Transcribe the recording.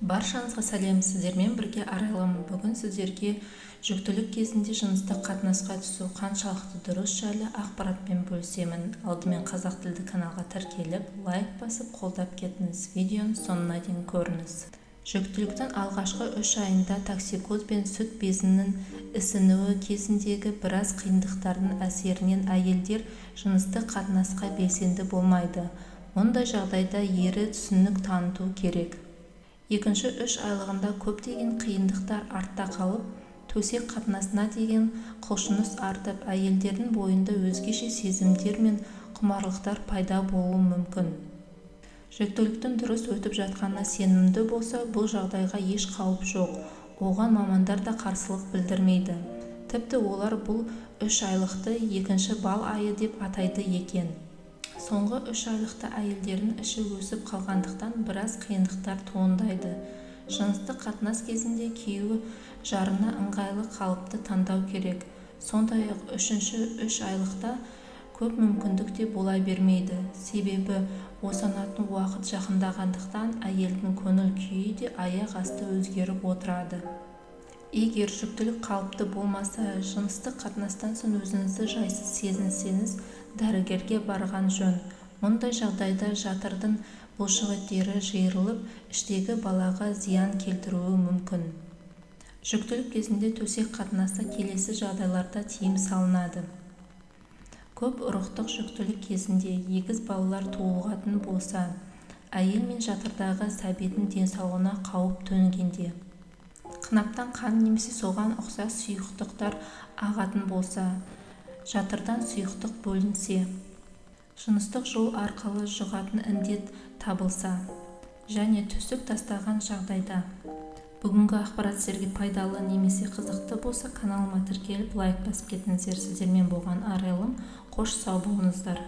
Баршаңызға сәлем, сіздермен бірге арайлым. Бүгін сіздерге жүктілік кезінде жыныстық қатынасқа түсу қаншалықты дұрыс жайлы ақпаратпен бөлісемін. Алдымен қазақ тілді каналға тіркеліп, лайк басып, қолдап кетіңіз. Видеоның соңына дейін көріңіз. Жүктіліктің алғашқы 3 айында токсикоз бен сүт безінің ісінуі кезіндегі біраз қиындықтардың әсерінен әйелдер жыныстық қатынасқа белсенді болмайды. Мұндай жағдайда ері түсінік таныту керек. Екінші 3 айлығында көптеген қиындықтар артта қалып, төсек қатынасына деген құлшыныс артып, әйелдердің бойында өзгеше сезімдер мен құмарлықтар пайда болуы мүмкін. Жүктіліктің дұрыс өтіп жатқанына сенімді болса, бұл жағдайға еш қауіп жоқ. Оған мамандар да қарсылық білдірмейді. Тіпті олар бұл 3 айлықты екінші бал айы деп атайды екен. Соңғы 3 айлықта әйелдердің іші өсіп қалғандықтан біраз қиындықтар туындайды. Жыныстық қатынас кезінде күйеуі жарына ыңғайлы қалыпты таңдау керек. Сондай-ақ 3 айлықта көп мүмкіндік те бола бермейді. Себебі босанатын уақыт жақындағандықтан әйелдің көңіл күйі де аяқ асты өзгеріп отырады. Егер жүктілік қалыпты болмаса, жыныстық қатынастан соң өзіңізді жайсыз сезінсеңіз, дәрігерге барған жөн. Мұндай жағдайда жатырдың бұлшықеттері жиырылып, іштегі балаға зиян келтіруі мүмкін. Жүктілік кезінде төсек қатынасқа келесі жағдайларда тыйым салынады. Көп ұрықтық жүктілік кезінде егіз балалар туылатын болса, әйел мен жатырдағы сәбидің денсаулығына қауіп төнгенде, қынаптан қан немесе соған ұқсас сұйықтықтар ағатын болса, жатырдан сұйықтық бөлінсе, жыныстық жол арқылы жұғатын індет табылса және түсік тастаған жағдайда. Бүгінгі ақпарат сіздерге пайдалы немесе қызықты болса, каналыма тіркеліп лайк басып кетіңіздер. Сіздермен болған арайлым. Қош сау болыңыздар.